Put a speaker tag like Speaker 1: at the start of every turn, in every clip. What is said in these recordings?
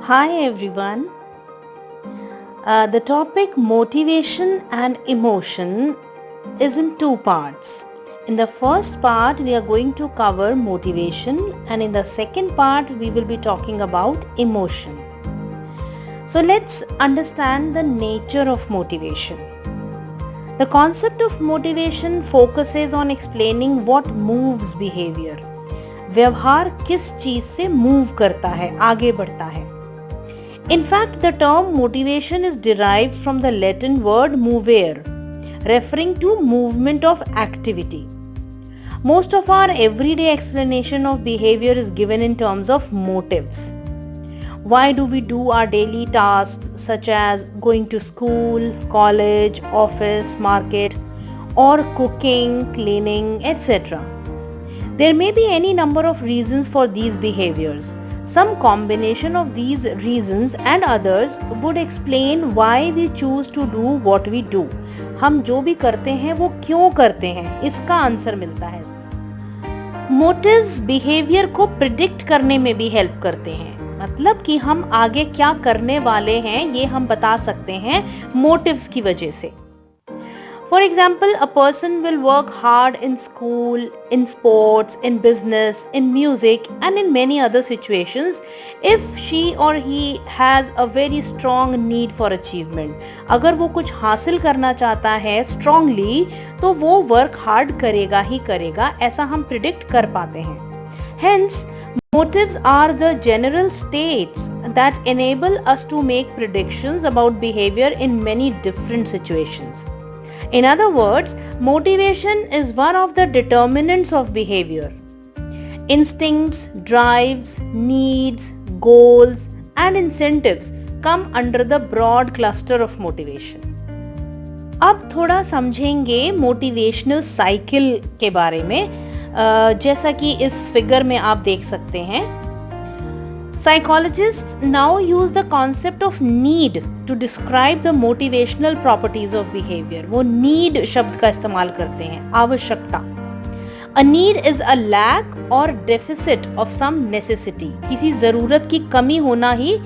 Speaker 1: Hi everyone. The topic motivation and emotion is in two parts. In the first part, we are going to cover motivation, and in the second part, we will be talking about emotion. So let's understand the nature of motivation. The concept of motivation focuses on explaining what moves behavior. व्यवहार किस चीज से move करता है, आगे बढ़ता है. In fact, the term motivation is derived from the Latin word movere, referring to movement of activity. Most of our everyday explanation of behavior is given in terms of motives. Why do we do our daily tasks such as going to school, college, office, market, or cooking, cleaning, etc.? There may be any number of reasons for these behaviors. Some combination of these reasons and others would explain why we choose to do what we do. हम जो भी करते हैं वो क्यों करते हैं, इसका आंसर मिलता है. मोटिव्स बिहेवियर को प्रिडिक्ट करने में भी हेल्प करते हैं. मतलब कि हम आगे क्या करने वाले हैं ये हम बता सकते हैं मोटिव्स की वजह से. For example, a person will work hard in school, in sports, in business, in music and in many other situations if she or he has a very strong need for achievement. अगर वो कुछ हासिल करना चाहता है strongly तो वो work hard करेगा ही करेगा, ऐसा हम predict कर पाते हैं. Hence, motives are the general states that enable us to make predictions about behavior in many different situations. In other words, motivation is one of the determinants of behavior. Instincts, drives, needs, goals, and incentives come under the broad cluster of motivation. अब थोड़ा समझेंगे motivational cycle के बारे में. जैसा कि इस figure में आप देख सकते हैं, Psychologists now use the concept of need to describe the motivational properties of behavior. वो need शब्द का इस्तेमाल करते हैं, आवश्यकता. A need is a lack or deficit of some necessity. किसी ज़रूरत की कमी होना ही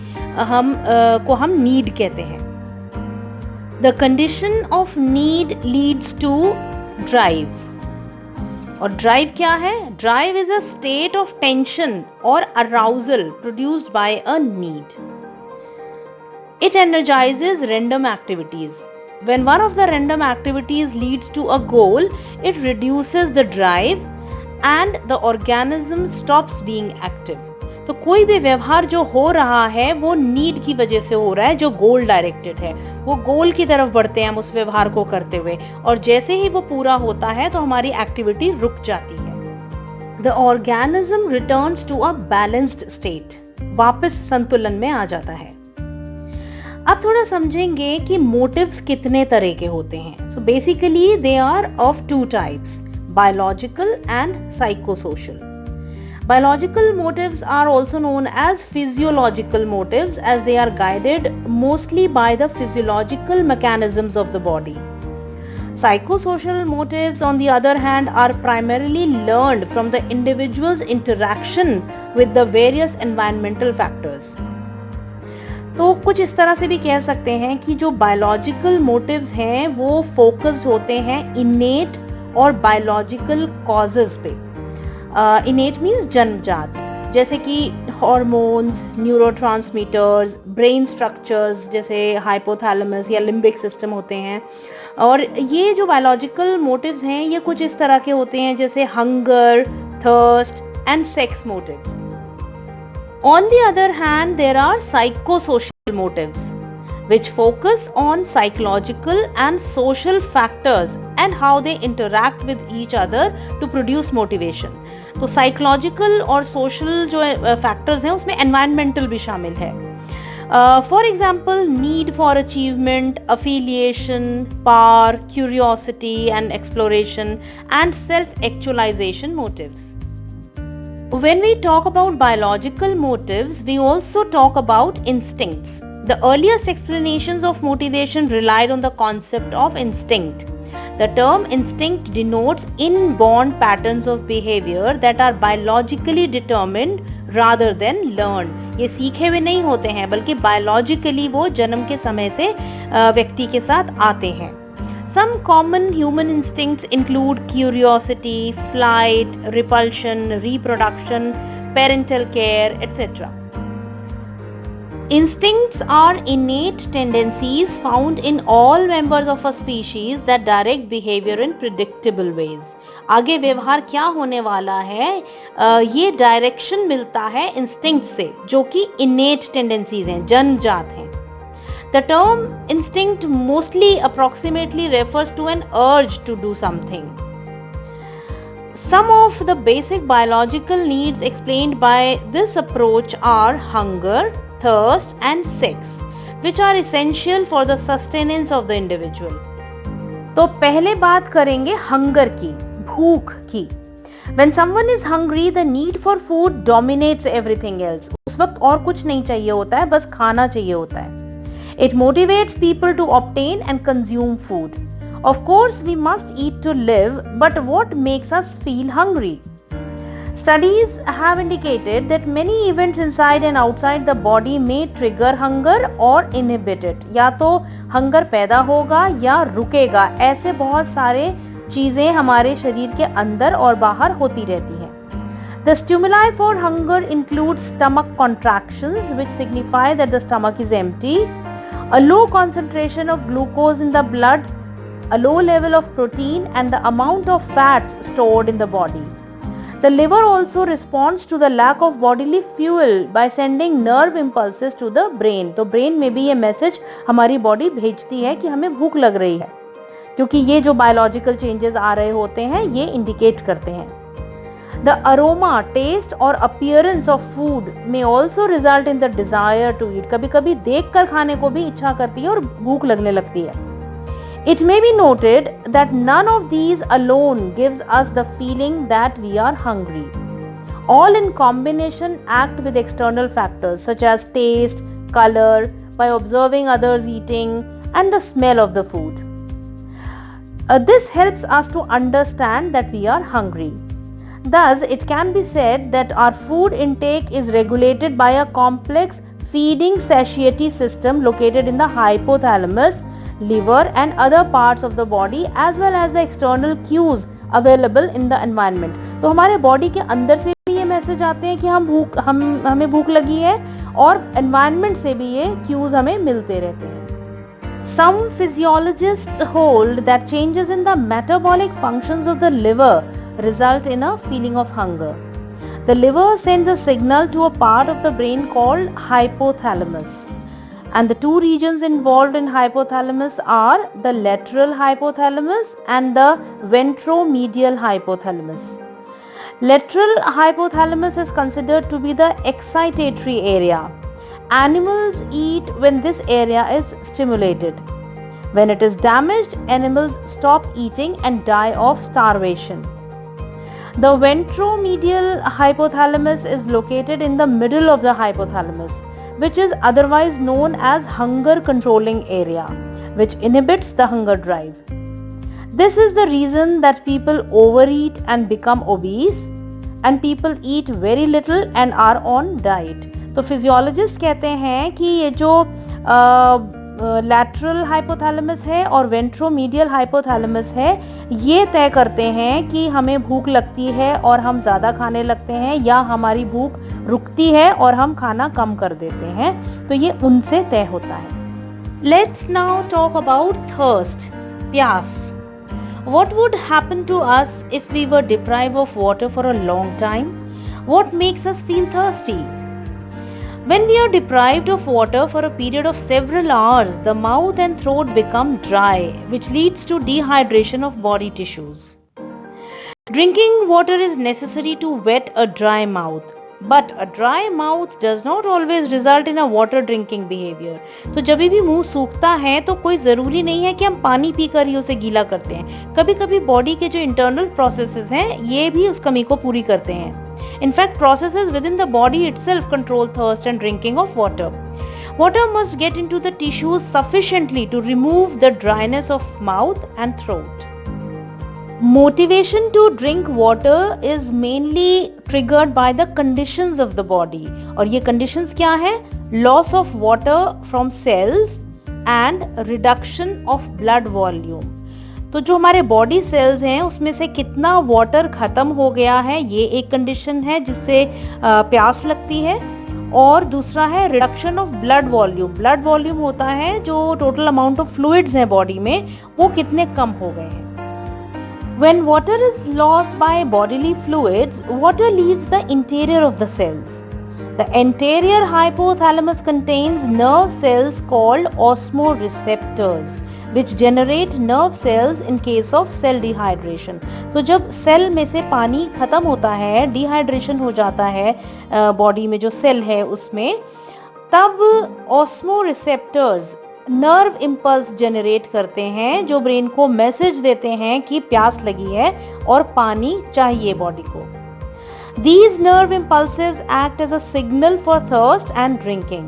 Speaker 1: हम need कहते हैं. The condition of need leads to drive. और ड्राइव क्या है? Drive is a state of tension और arousal produced by a need. It energises random activities. When one of the random activities leads to a goal, it reduces the drive and the organism stops being active. तो कोई भी व्यवहार जो हो रहा है वो नीड की वजह से हो रहा है, जो गोल डायरेक्टेड है. वो गोल की तरफ बढ़ते हैं हम उस व्यवहार को करते हुए, और जैसे ही वो पूरा होता है तो हमारी एक्टिविटी रुक जाती है. The organism returns to a balanced state. वापस संतुलन में आ जाता है. अब थोड़ा समझेंगे कि मोटिव्स कितने तरह के होते हैं. So basically they are of two types, biological and psychosocial. Biological motives are also known as physiological motives as they are guided mostly by the physiological mechanisms of the body. Psychosocial motives, on the other hand, are primarily learned from the individual's interaction with the various environmental factors. तो कुछ इस तरह से भी कह सकते हैं कि जो बायोलॉजिकल मोटिव्स हैं वो फोकस्ड होते हैं इनेट और बायोलॉजिकल कॉजेज पे. इनेट मीन्स जन्मजात, जैसे कि हॉर्मोन्स, न्यूरोट्रांसमीटर्स, ब्रेन स्ट्रक्चर्स जैसे हाइपोथैलेमस या लिम्बिक सिस्टम होते हैं. और ये जो बायोलॉजिकल मोटिव्स हैं ये कुछ इस तरह के होते हैं जैसे hunger, thirst and sex motives. On the other hand, there are psychosocial motives which focus on psychological and social factors and how they interact with each other to produce motivation. तो साइकोलॉजिकल और social जो factors हैं उसमें environmental भी शामिल है. For example, need for achievement, affiliation, power, curiosity and exploration and self actualisation motives. When we talk about biological motives, we also talk about instincts. The earliest explanations of motivation relied on the concept of instinct. The term instinct denotes inborn patterns of behavior that are biologically determined rather than learned. ये सीखे हुए नहीं होते हैं, बल्कि biologically वो जन्म के समय से व्यक्ति के साथ आते हैं। Some common human instincts include curiosity, flight, repulsion, reproduction, parental care, etc. Instincts are innate tendencies found in all members of a species that direct behavior in predictable ways. आगे व्यवहार क्या होने वाला है, ये डायरेक्शन मिलता है इंस्टिंक्ट से, जो कि innate tendencies हैं, जन्मजात हैं। The term instinct mostly approximately refers to an urge to do something. Some of the basic biological needs explained by this approach are hunger, thirst and sex, which are essential for the sustenance of the individual. तो पहले बात करेंगे hunger की, भूख की। When someone is hungry, the need for food dominates everything else. उस वक्त और कुछ नहीं चाहिए होता है, बस खाना चाहिए होता है। It motivates people to obtain and consume food. Of course, we must eat to live, but what makes us feel hungry? Studies have indicated that many events inside and outside the body may trigger hunger or inhibit it. या तो hunger पैदा होगा या रुकेगा, ऐसे बहुत सारे चीजें हमारे शरीर के अंदर और बाहर होती रहती हैं। The stimuli for hunger include stomach contractions, which signify that the stomach is empty, a low concentration of glucose in the blood, a low level of protein, and the amount of fats stored in the body. The liver also responds to the lack of bodily fuel by sending nerve impulses to the brain. तो brain में भी ये message हमारी body भेजती है कि हमें भूख लग रही है, क्योंकि ये जो बायोलॉजिकल चेंजेस आ रहे होते हैं ये इंडिकेट करते हैं। The aroma, taste or appearance of food may also result in the desire to eat. कभी-कभी देखकर खाने को भी इच्छा करती है और भूख लगने लगती है। It may be noted that none of these alone gives us the feeling that we are hungry. All in combination act with external factors such as taste, color, by observing others eating, and the smell of the food. This helps us to understand that we are hungry. Thus, it can be said that our food intake is regulated by a complex feeding satiety system located in the hypothalamus, liver and other parts of the body as well as the external cues available in the environment. तो हमारे body के अंदर से भी ये message आते हैं कि हमें भूख लगी है, और एनवायरनमेंट से भी ये क्यूज हमें मिलते रहते हैं। Some physiologists hold that changes in the metabolic functions of the liver result in a feeling of hunger. The liver sends a signal to a part of the brain called hypothalamus. And the two regions involved in hypothalamus are the lateral hypothalamus and the ventromedial hypothalamus. Lateral hypothalamus is considered to be the excitatory area. Animals eat when this area is stimulated. When it is damaged, animals stop eating and die of starvation. The ventromedial hypothalamus is located in the middle of the hypothalamus, which is otherwise known as hunger controlling area, which inhibits the hunger drive. This is the reason that people overeat and become obese, and people eat very little and are on diet. तो physiologist कहते हैं कि ये जो lateral hypothalamus है और ventromedial hypothalamus है, ये तय करते हैं कि हमें भूख लगती है और हम ज़्यादा खाने लगते हैं, या हमारी भूख रुकती है और हम खाना कम कर देते हैं। तो ये उनसे तय होता है। Let's now talk about thirst, प्यास। What would happen to us if we were deprived of water for a long time? What makes us feel thirsty? When we are deprived of water for a period of several hours, the mouth and throat become dry, which leads to dehydration of body tissues. Drinking water is necessary to wet a dry mouth, but a dry mouth does not always result in a water drinking behavior. तो जब भी मुंह सूखता है तो कोई ज़रूरी नहीं है कि हम पानी पीकर ही उसे गीला करते हैं। कभी कभी बॉडी के जो इंटरनल प्रोसेसेस हैं ये भी उस कमी को पूरी करते हैं। In fact, processes within the body itself control thirst and drinking of water. Water must get into the tissues sufficiently to remove the dryness of mouth and throat. Motivation to drink water is mainly triggered by the conditions of the body. और ये conditions क्या है? Loss of water from cells and reduction of blood volume. तो जो हमारे body cells हैं उसमें से कितना वाटर खत्म हो गया है, ये एक कंडीशन है जिससे प्यास लगती है. और दूसरा है reduction of blood volume. Blood volume होता है जो टोटल अमाउंट ऑफ फ्लूइड्स हैं बॉडी में, वो कितने कम हो गए हैं. When water is lost by bodily fluids, water leaves the interior of the cells. The anterior hypothalamus contains nerve cells called osmoreceptors, which generate nerve cells in case of cell dehydration. तो जब cell में से पानी खत्म होता है, dehydration हो जाता है बॉडी में जो सेल है उसमें, तब ऑस्मोरिसेप्टर्स नर्व इम्पल्स जनरेट करते हैं जो ब्रेन को मैसेज देते हैं कि प्यास लगी है और पानी चाहिए बॉडी को. These nerve impulses act as a signal for thirst and drinking.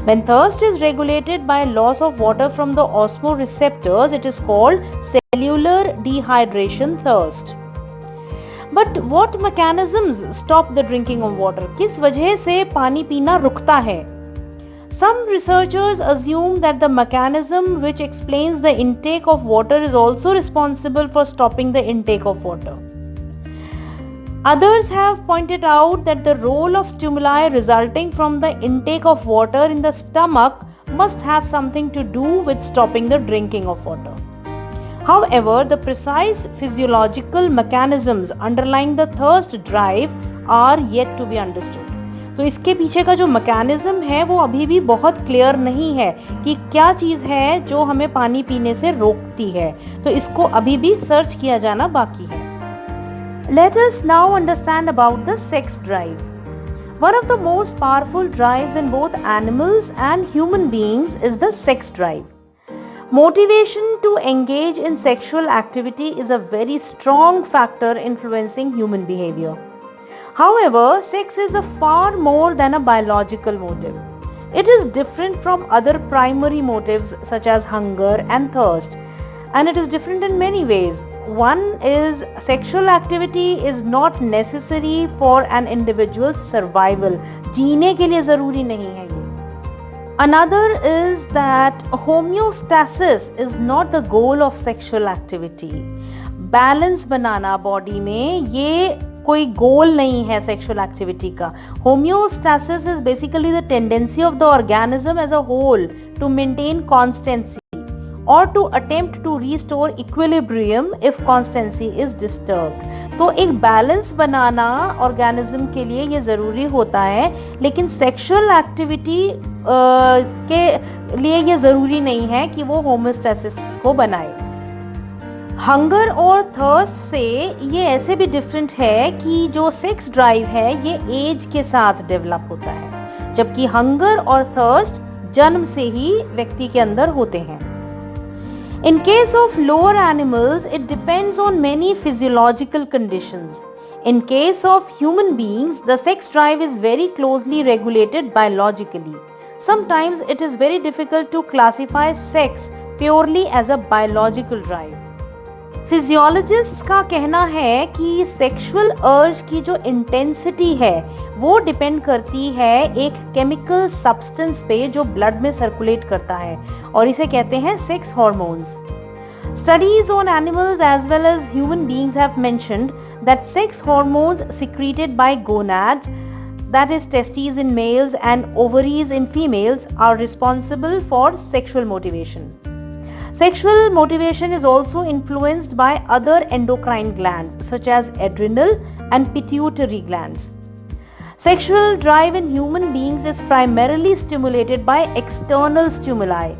Speaker 1: When thirst is regulated by loss of water from the osmoreceptors, it is called cellular dehydration thirst. But what mechanisms stop the drinking of water? किस वजह से पानी पीना रुकता है? Some researchers assume that the mechanism which explains the intake of water is also responsible for stopping the intake of water. Others have pointed out that the role of stimuli resulting from the intake of water in the stomach must have something to do with stopping the drinking of water. However, the precise physiological mechanisms underlying the thirst drive are yet to be understood. तो इसके पीछे का जो mechanism है वो अभी भी बहुत क्लियर नहीं है कि क्या चीज़ है जो हमें पानी पीने से रोकती है. तो इसको अभी भी सर्च किया जाना बाकी है. Let us now understand about the sex drive. One of the most powerful drives in both animals and human beings is the sex drive. Motivation to engage in sexual activity is a very strong factor influencing human behavior. However, sex is a far more than a biological motive. It is different from other primary motives such as hunger and thirst, and it is different in many ways. One is sexual activity is not necessary for an individual's survival. जीने के लिए ज़रूरी नहीं है ये. Another is that homeostasis is not the goal of sexual activity. Balance बनाना body में ये कोई गोल नहीं है सेक्सुअल एक्टिविटी का. Homeostasis is basically the tendency of the organism as a whole to maintain constancy और to attempt to restore equilibrium if constancy is disturbed. तो एक बैलेंस बनाना ऑर्गेनिज्म के लिए ये ज़रूरी होता है, लेकिन सेक्सुअल एक्टिविटी के लिए ये ज़रूरी नहीं है कि वो होम्योस्टैसिस को बनाए. हंगर और थर्स्ट से ये ऐसे भी डिफरेंट है कि जो सेक्स ड्राइव है ये एज के साथ डेवलप होता है, जबकि हंगर और थर्स्ट जन्म से ही व्यक्ति के अंदर होते हैं. In case of lower animals, it depends on many physiological conditions. In case of human beings, the sex drive is very closely regulated biologically. Sometimes it is very difficult to classify sex purely as a biological drive. Physiologist का कहना है कि sexual अर्ज की जो intensity है वो depend करती है एक केमिकल सब्सटेंस पे जो ब्लड में सर्कुलेट करता है, और इसे कहते हैं sex hormones. Studies on animals as well as human beings have mentioned that sex hormones secreted by gonads, that is testes in males and ovaries in females, are responsible for sexual motivation. Sexual motivation is also influenced by other endocrine glands such as adrenal and pituitary glands. Sexual drive in human beings is primarily stimulated by external stimuli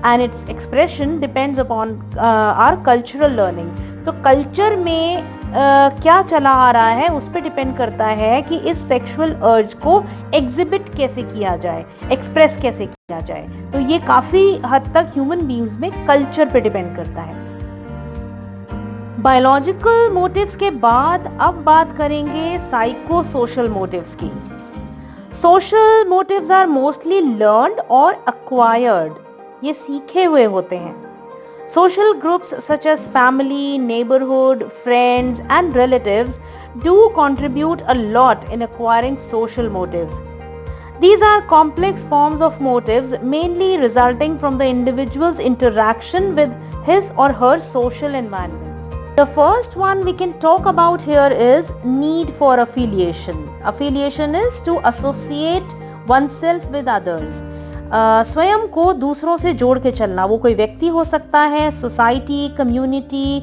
Speaker 1: and its expression depends upon our cultural learning. तो culture में क्या चला आ रहा है उस पर depend करता है कि इस सेक्सुअल अर्ज को एग्जिबिट कैसे किया जाए, एक्सप्रेस कैसे किया जाए. तो ये काफ़ी हद तक ह्यूमन बीइंग्स में कल्चर पे डिपेंड करता है. बायोलॉजिकल मोटिव्स के बाद अब बात करेंगे साइको सोशल मोटिव्स की. Social motives are mostly learned और एक्वायर्ड, ये सीखे हुए होते हैं. Social groups such as family, neighborhood, friends, and relatives do contribute a lot in acquiring social motives. These are complex forms of motives mainly resulting from the individual's interaction with his or her social environment. The first one we can talk about here is need for affiliation. Affiliation is to associate oneself with others. स्वयं को दूसरों से जोड़ के चलना, वो कोई व्यक्ति हो सकता है, सोसाइटी, कम्युनिटी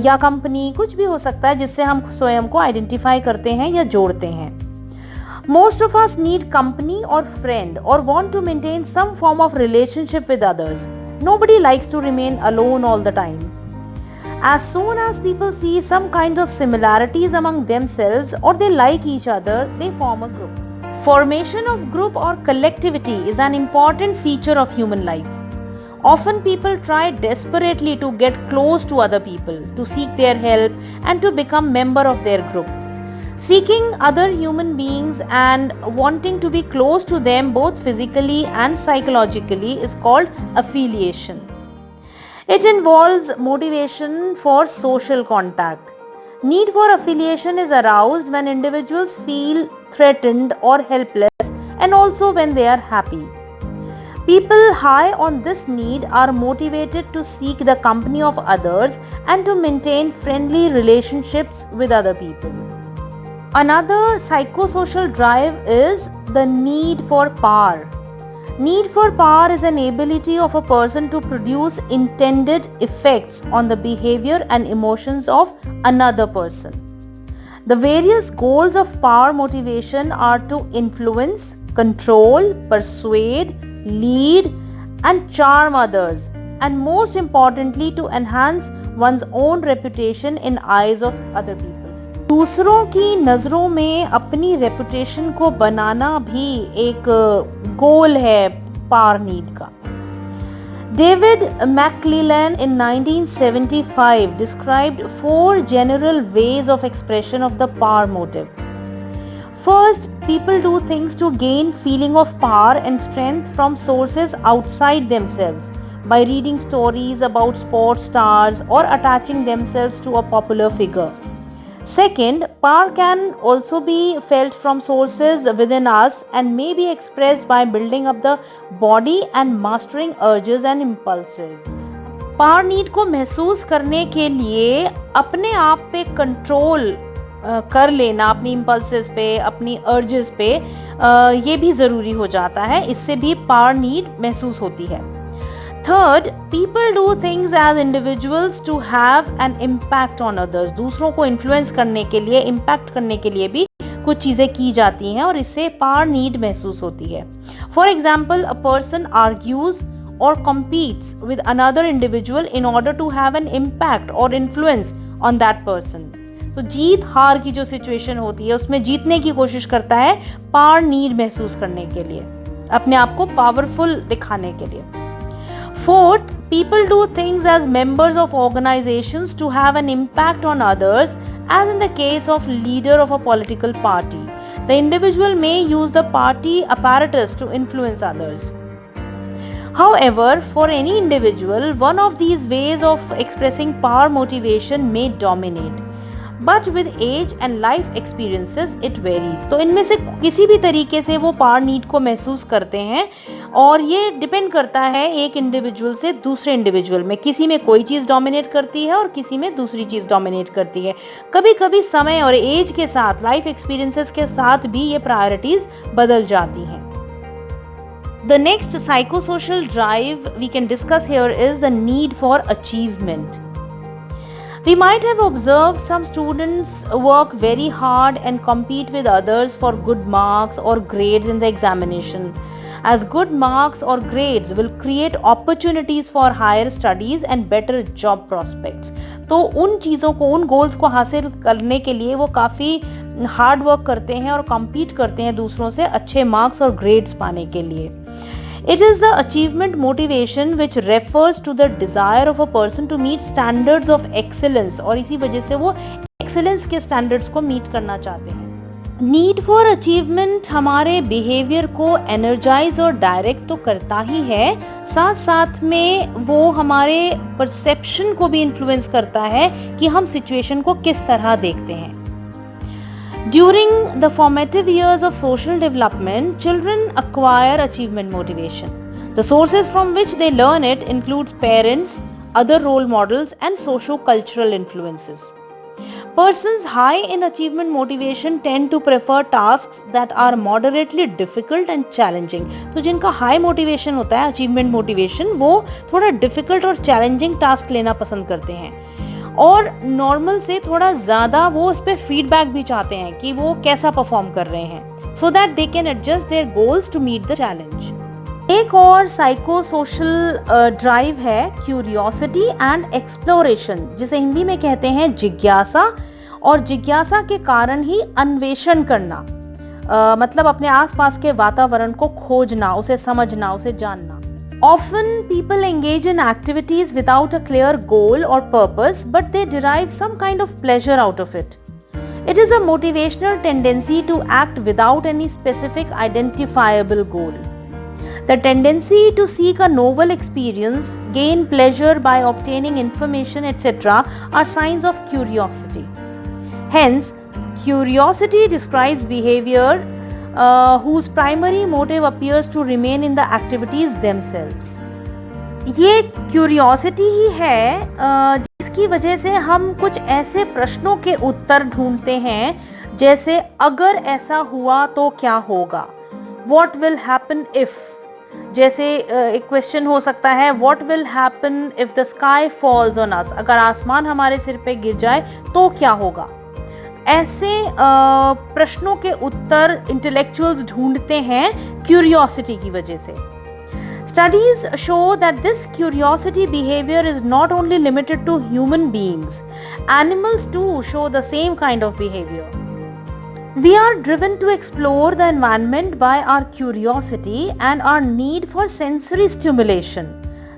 Speaker 1: या कंपनी, कुछ भी हो सकता है जिससे हम स्वयं को आइडेंटिफाई करते हैं या जोड़ते हैं. Most of us need company or friend or want to maintain some form of relationship with others. Nobody likes to remain alone all the time. As soon as people see some kinds of similarities among themselves or they like each other, they form a group. Formation of group or collectivity is an important feature of human life. Often people try desperately to get close to other people, to seek their help and to become member of their group. Seeking other human beings and wanting to be close to them both physically and psychologically is called affiliation. It involves motivation for social contact. Need for affiliation is aroused when individuals feel threatened or helpless and also when they are happy. People high on this need are motivated to seek the company of others and to maintain friendly relationships with other people. Another psychosocial drive is the need for power. Need for power is an ability of a person to produce intended effects on the behavior and emotions of another person. The various goals of power motivation are to influence, control, persuade, lead, and charm others, and most importantly to enhance one's own reputation in eyes of other people. दूसरों की नज़रों में अपनी reputation को बनाना भी एक गोल है power need का. David McClellan in 1975 described 4 general ways of expression of the power motive. First, people do things to gain feeling of power and strength from sources outside themselves by reading stories about sports stars or attaching themselves to a popular figure. Second, power can also be felt from sources within us and may be expressed by building up the body and mastering urges and impulses. Power need को महसूस करने के लिए अपने आप पे control कर लेना, अपनी इम्पल्सेस पे, अपनी अर्जेस पे, ये भी ज़रूरी हो जाता है. इससे भी पावर नीड महसूस होती है. Third, people do things as individuals to have an impact on others. दूसरों को इन्फ्लुएंस करने के लिए, इम्पैक्ट करने के लिए भी कुछ चीज़ें की जाती हैं और इससे पावर नीड महसूस होती है. For example, a person argues or competes with another individual in order to have an impact or influence on that person. तो जीत हार की जो सिचुएशन होती है उसमें जीतने की कोशिश करता है पावर नीड महसूस करने के लिए, अपने आप को पावरफुल दिखाने के लिए. Fourth, people do things as members of organizations to have an impact on others, as in the case of leader of a political party. The individual may use the party apparatus to influence others. However, for any individual, one of these ways of expressing power motivation may dominate. But with age and life experiences, it varies. तो इनमें से किसी भी तरीके से वो power need को महसूस करते हैं और ये डिपेंड करता है एक इंडिविजुअल से दूसरे इंडिविजुअल में. किसी में कोई चीज़ डोमिनेट करती है और किसी में दूसरी चीज़ डोमिनेट करती है. कभी कभी समय और एज के साथ, लाइफ एक्सपीरियंसेस के साथ भी ये प्रायोरिटीज बदल जाती हैं. The next psychosocial drive we can discuss here is the need for achievement. We might have observed some students work very hard and compete with others for good marks or grades in the examination, as good marks or grades will create opportunities for higher studies and better job prospects. तो उन चीज़ों को, उन goals को हासिल करने के लिए वो काफ़ी हार्ड वर्क करते हैं और compete करते हैं दूसरों से अच्छे मार्क्स और ग्रेड्स पाने के लिए. It is the achievement motivation which refers to the desire of a person to meet standards of excellence और इसी वजह से वो excellence के standards को meet करना चाहते हैं. नीड फॉर अचीवमेंट हमारे बिहेवियर को एनर्जाइज और डायरेक्ट तो करता ही है, साथ साथ में वो हमारे परसेप्शन को भी इन्फ्लुएंस करता है कि हम सिचुएशन को किस तरह देखते हैं। During the formative years of social development, children acquire achievement motivation. The sources from which they learn it includes parents, other role models, and socio-cultural influences. Persons high in achievement motivation tend to prefer tasks that are moderately difficult and challenging. तो जिनका high motivation होता है, achievement motivation, वो थोड़ा difficult और challenging task लेना पसंद करते हैं और नॉर्मल से थोड़ा ज़्यादा वो उस पर फीडबैक भी चाहते हैं कि वो कैसा परफॉर्म कर रहे हैं, so that they can adjust their goals to meet the challenge. एक और साइको सोशल ड्राइव है क्यूरियोसिटी एंड एक्सप्लोरेशन, जिसे हिंदी में कहते हैं जिज्ञासा, और जिज्ञासा के कारण ही अन्वेषण करना, मतलब अपने आसपास के वातावरण को खोजना, उसे समझना, उसे जानना। Often people engage in activities without a clear goal or purpose, but they derive some kind of pleasure out of it. It is a motivational tendency to act without any specific identifiable goal. The tendency to seek a novel experience, gain pleasure by obtaining information, etc. are signs of curiosity. Hence, curiosity describes behavior whose primary motive appears to remain in the activities themselves. ये curiosity ही है जिसकी वजह से हम कुछ ऐसे प्रश्नों के उत्तर ढूंढते हैं, जैसे अगर ऐसा हुआ तो क्या होगा, What will happen if, जैसे एक क्वेश्चन हो सकता है What will happen if the sky falls on us, अगर आसमान हमारे सिर पे गिर जाए तो क्या होगा। ऐसे प्रश्नों के उत्तर इंटेलेक्चुअल्स ढूंढते हैं क्यूरियोसिटी की वजह से। Studies show that this curiosity behavior is not only limited to human beings. Animals too show the same kind of behavior. We are driven to explore the environment by our curiosity and our need for sensory stimulation.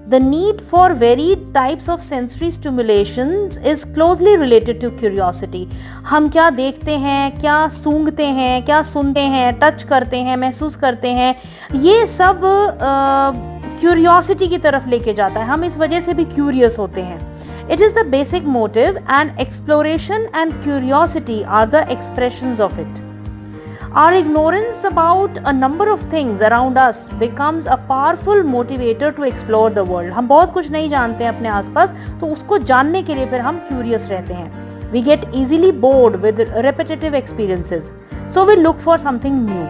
Speaker 1: The need for varied types of sensory stimulations is closely related to curiosity. हम क्या देखते हैं, क्या सूंघते हैं, क्या सुनते हैं, touch करते हैं, महसूस करते हैं, ये सब क्यूरियोसिटी की तरफ लेके जाता है। हम इस वजह से भी क्यूरियस होते हैं। It is the basic motive and exploration and curiosity are the expressions of it. Our ignorance about a number of things around us becomes a powerful motivator to explore the world. हम बहुत कुछ नहीं जानते हैं अपने आसपास, तो उसको जानने के लिए फिर हम curious रहते हैं। We get easily bored with repetitive experiences, so we look for something new.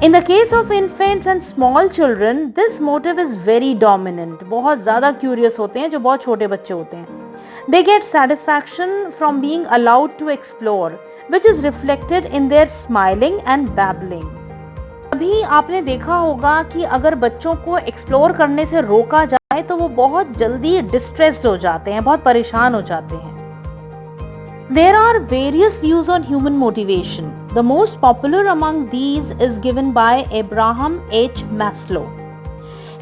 Speaker 1: In the case of infants and small children, this motive is very dominant. बहुत ज़्यादा curious होते हैं जो बहुत छोटे बच्चे होते हैं। They get satisfaction from being allowed to explore, which is reflected in their smiling and babbling. अभी आपने देखा होगा कि अगर बच्चों को एक्सप्लोर करने से रोका जाए तो वो बहुत जल्दी डिस्ट्रेस्ड हो जाते हैं, बहुत परेशान हो जाते हैं। There are various views on human motivation. The most popular among these is given by Abraham H. Maslow.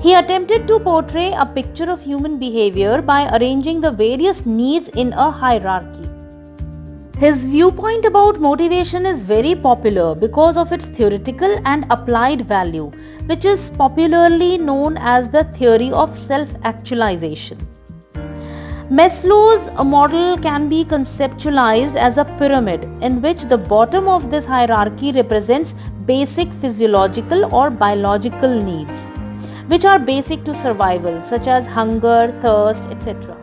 Speaker 1: He attempted to portray a picture of human behavior by arranging the various needs in a hierarchy. His viewpoint about motivation is very popular because of its theoretical and applied value, which is popularly known as the theory of self-actualization. Maslow's model can be conceptualized as a pyramid in which the bottom of this hierarchy represents basic physiological or biological needs, which are basic to survival, such as hunger, thirst, etc.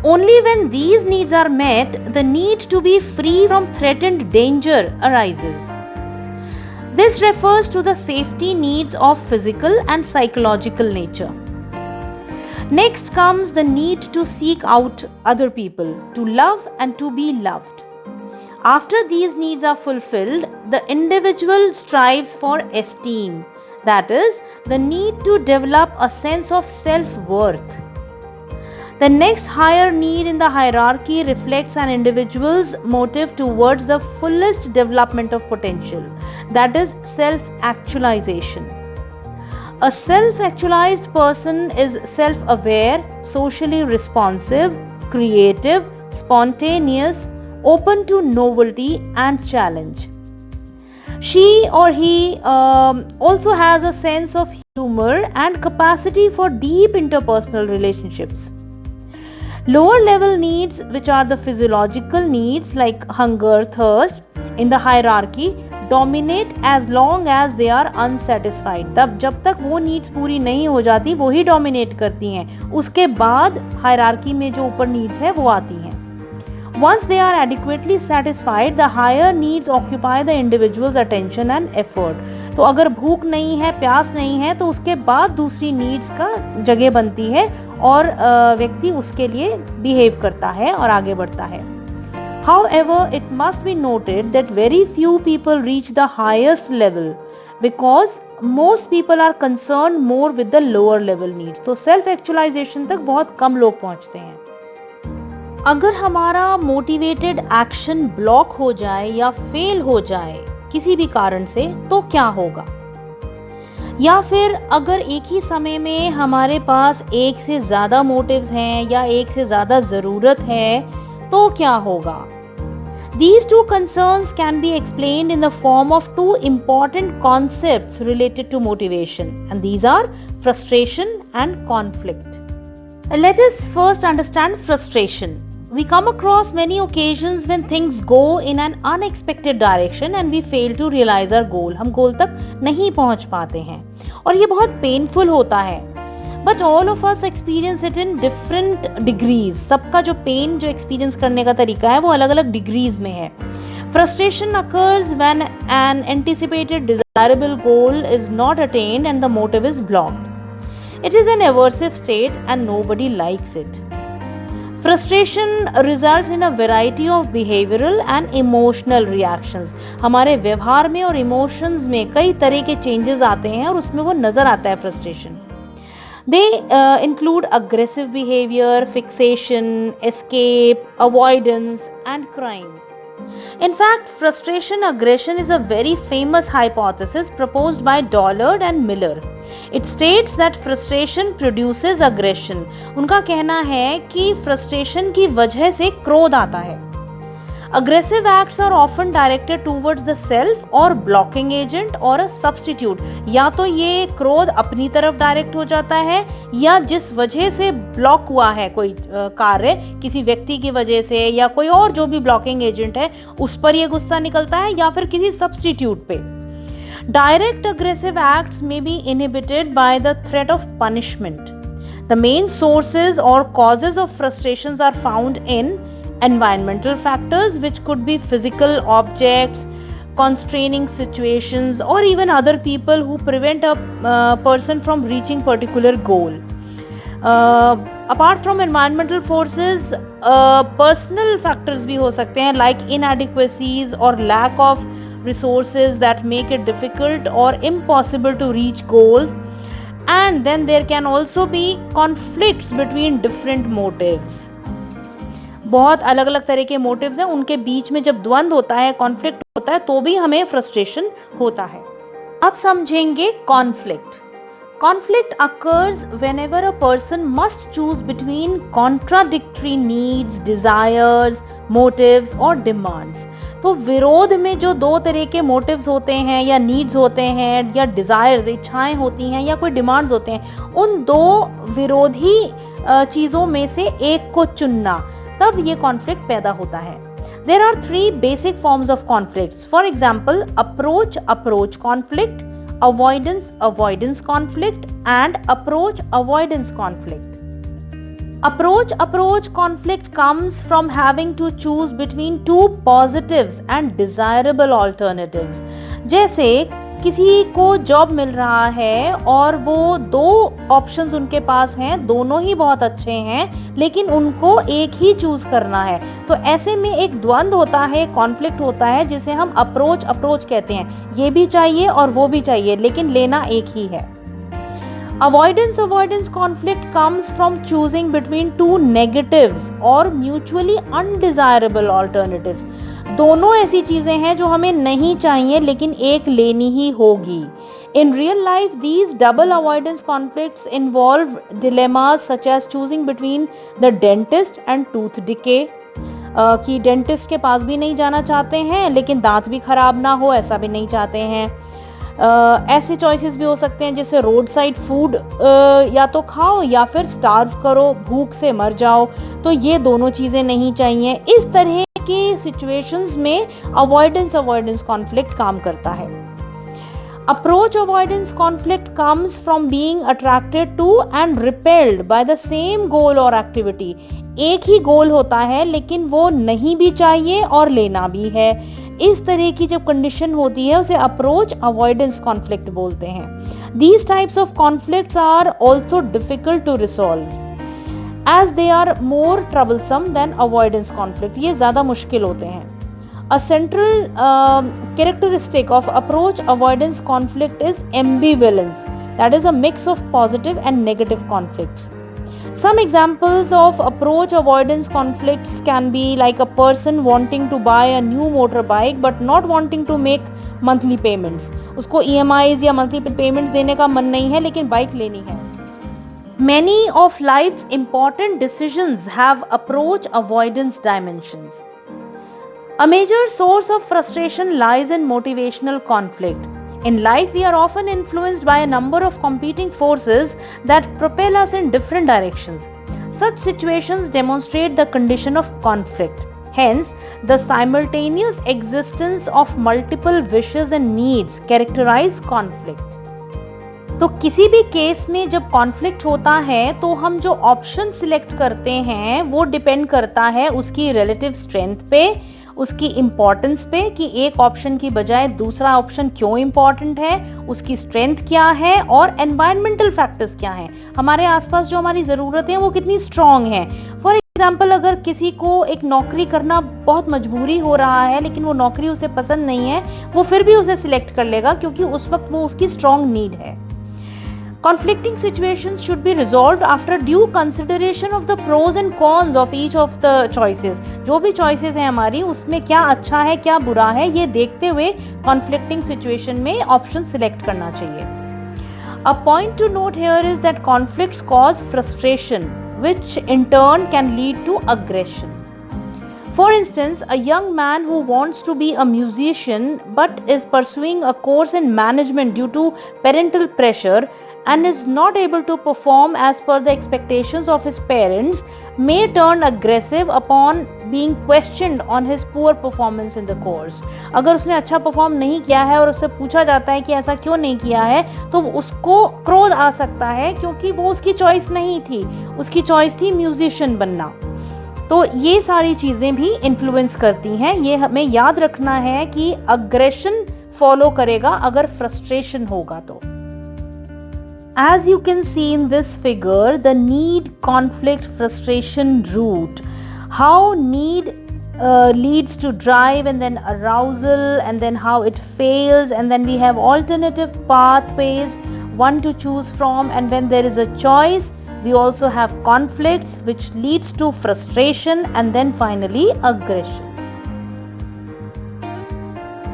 Speaker 1: Only when these needs are met, the need to be free from threatened danger arises. This refers to the safety needs of physical and psychological nature. Next comes the need to seek out other people, to love and to be loved. After these needs are fulfilled, the individual strives for esteem, that is, the need to develop a sense of self-worth. The next higher need in the hierarchy reflects an individual's motive towards the fullest development of potential, that is, self-actualization. A self-actualized person is self-aware, socially responsive, creative, spontaneous, open to novelty and challenge. She or he also has a sense of humor and capacity for deep interpersonal relationships. Lower level needs, which are the physiological needs like hunger, thirst, in the hierarchy, dominate as long as they are unsatisfied. तब जब तक वो needs पूरी नहीं हो जाती वो ही dominate करती हैं. उसके बाद hierarchy में जो ऊपर needs है वो आती हैं. Once they are adequately satisfied, the higher needs occupy the individual's attention and effort. तो अगर भूख नहीं है, प्यास नहीं है, तो उसके बाद दूसरी needs का जगह बनती है और व्यक्ति उसके लिए behave करता है और आगे बढ़ता है. However, it must be noted that very few people reach the highest level because most people are concerned more with the lower level needs. तो self actualization तक बहुत कम लोग पहुंचते हैं. अगर हमारा मोटिवेटेड एक्शन ब्लॉक हो जाए या फेल हो जाए किसी भी कारण से तो क्या होगा? या फिर अगर एक ही समय में हमारे पास एक से ज्यादा मोटिव्स हैं या एक से ज्यादा जरूरत है तो क्या होगा? These two concerns can be explained in the form of two important concepts related to motivation, and these are frustration and conflict. Let us first understand frustration. We come across many occasions when things go in an unexpected direction and we fail to realize our goal. हम गोल तक नहीं पहुंच पाते हैं और ये बहुत painful होता है. But all of us experience it in different degrees. सबका जो पेन जो एक्सपीरियंस करने का तरीका है वो अलग अलग डिग्रीज में है. Frustration occurs when an anticipated desirable goal is not attained and the motive is blocked. It is an aversive state and nobody likes it. Frustration results in a variety of behavioral and emotional reactions. हमारे व्यवहार में और emotions में कई तरह के changes आते हैं और उसमें वो नजर आता है frustration. They include aggressive behavior, fixation, escape, avoidance, and crying. In fact, frustration aggression is a very famous hypothesis proposed by Dollard and Miller. It states that frustration produces aggression. उनका कहना है कि frustration की वजह से क्रोध आता है. Aggressive acts are often directed towards the self or blocking agent or a substitute. या तो ये क्रोध अपनी तरफ डायरेक्ट हो जाता है या जिस वजह से ब्लॉक हुआ है कोई कार्य किसी व्यक्ति की वजह से या कोई और जो भी ब्लॉकिंग एजेंट है उस पर ये गुस्सा निकलता है या फिर किसी सब्स्टिट्यूट पे. Direct aggressive acts may be inhibited by the threat of punishment. The main sources or causes of frustrations are found in environmental factors, which could be physical objects, constraining situations, or even other people who prevent a person from reaching particular goal. Apart from environmental forces, personal factors भी हो सकते हैं like inadequacies or lack of resources that make it difficult or impossible to reach goals. And then there can also be conflicts between different motives. बहुत अलग अलग तरह के motives हैं, उनके बीच में जब द्वंद्व होता है, कॉन्फ्लिक्ट होता है तो भी हमें फ्रस्ट्रेशन होता है. अब समझेंगे conflict. Conflict occurs whenever a person must choose between contradictory needs, desires, motives और डिमांड्स. तो विरोध में जो दो तरह के मोटिव्स होते हैं या नीड्स होते हैं या डिजायर्स, इच्छाएं होती हैं या कोई डिमांड्स होते हैं, उन दो विरोधी चीजों में से एक को चुनना, तब ये कॉन्फ्लिक्ट पैदा होता है. There are three basic forms of conflicts. For example, approach conflict, avoidance conflict, and approach-avoidance conflict. Approach conflict comes from having to choose between two positives and desirable alternatives. जैसे किसी को जॉब मिल रहा है और वो दो ऑप्शंस उनके पास हैं, दोनों ही बहुत अच्छे हैं, लेकिन उनको एक ही चूज करना है. तो ऐसे में एक द्वंद्व होता है, कॉन्फ्लिक्ट होता है, जिसे हम अप्रोच कहते हैं. ये भी चाहिए और वो भी चाहिए, लेकिन लेना एक ही है. Avoidance conflict comes from choosing between two negatives or mutually undesirable alternatives. दोनों ऐसी चीजें हैं जो हमें नहीं चाहिए लेकिन एक लेनी ही होगी. In real life, these double avoidance conflicts involve dilemmas such as choosing between the dentist and tooth decay, कि डेंटिस्ट के पास भी नहीं जाना चाहते हैं लेकिन दांत भी खराब ना हो, ऐसा भी नहीं चाहते हैं। ऐसे चॉइसेस भी हो सकते हैं जैसे रोड साइड फूड या तो खाओ या फिर स्टार्व करो, भूख से मर जाओ। तो ये दोनों चीज़ें नहीं चाहिए। इस तरह की सिचुएशंस में अवॉइडेंस कॉन्फ्लिक्ट काम करता है। Approach avoidance conflict comes from being attracted to and repelled by the same goal और एक्टिविटी। एक ही गोल होता है लेकिन वो नहीं भी चाहिए और लेना भी है। इस तरह की जब कंडीशन होती है उसे अप्रोच अवॉइडेंस कॉन्फ्लिक्ट बोलते हैं। These types of conflicts are also difficult to resolve as they are more troublesome than avoidance conflict. ये ज्यादा मुश्किल होते हैं। A central characteristic of approach avoidance conflict is ambivalence, that is a mix of positive and negative conflicts. Some examples of approach avoidance conflicts can be like a person wanting to buy a new motorbike but not wanting to make monthly payments. उसको EMIs या monthly payments देने का मन नहीं है लेकिन bike लेनी है। Many of life's important decisions have approach avoidance dimensions. A major source of frustration lies in motivational conflict. In life, we are often influenced by a number of competing forces that propel us in different directions. Such situations demonstrate the condition of conflict. Hence, the simultaneous existence of multiple wishes and needs characterize conflict. तो किसी भी case में जब conflict होता है तो हम जो ऑप्शन सिलेक्ट करते हैं वो डिपेंड करता है उसकी रिलेटिव स्ट्रेंथ पे, उसकी इम्पोर्टेंस पे कि एक ऑप्शन की बजाय दूसरा ऑप्शन क्यों इम्पोर्टेंट है, उसकी स्ट्रेंथ क्या है और एनवायरमेंटल फैक्टर्स क्या हैं, हमारे आसपास जो हमारी ज़रूरतें हैं वो कितनी स्ट्रांग हैं। फॉर एग्जाम्पल, अगर किसी को एक नौकरी करना बहुत मजबूरी हो रहा है लेकिन वो नौकरी उसे पसंद नहीं है, वो फिर भी उसे सिलेक्ट कर लेगा क्योंकि उस वक्त वो उसकी स्ट्रांग नीड है। Conflicting situations should be resolved after due consideration of the pros and cons of each of the choices. जो भी choices हैं हमारी उसमें क्या अच्छा है क्या बुरा है ये देखते हुए conflicting situation में option select करना चाहिए। A point to note here is that conflicts cause frustration, which in turn can lead to aggression. For instance, a young man who wants to be a musician but is pursuing a course in management due to parental pressure and is not able to perform as per the expectations of his parents may turn aggressive upon being questioned on his poor performance in the course. अगर उसने अच्छा perform नहीं किया है और उससे पूछा जाता है कि ऐसा क्यों नहीं किया है तो उसको क्रोध आ सकता है क्योंकि वो उसकी चॉइस नहीं थी, उसकी चॉइस थी म्यूजिशियन बनना। तो ये सारी चीज़ें भी इन्फ्लुएंस करती हैं। ये हमें याद रखना है कि अग्रेशन फॉलो करेगा अगर फ्रस्ट्रेशन होगा तो। As you can see in this figure, the need, conflict, frustration route, how need leads to drive and then arousal and then how it fails, and then we have alternative pathways, one to choose from, and when there is a choice, we also have conflicts which leads to frustration and then finally aggression.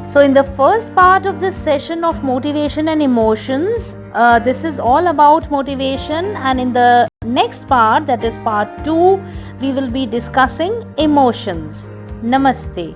Speaker 1: So in the first part of this session of motivation and emotions, this is all about motivation, and in the next part, that is part 2, we will be discussing emotions. Namaste.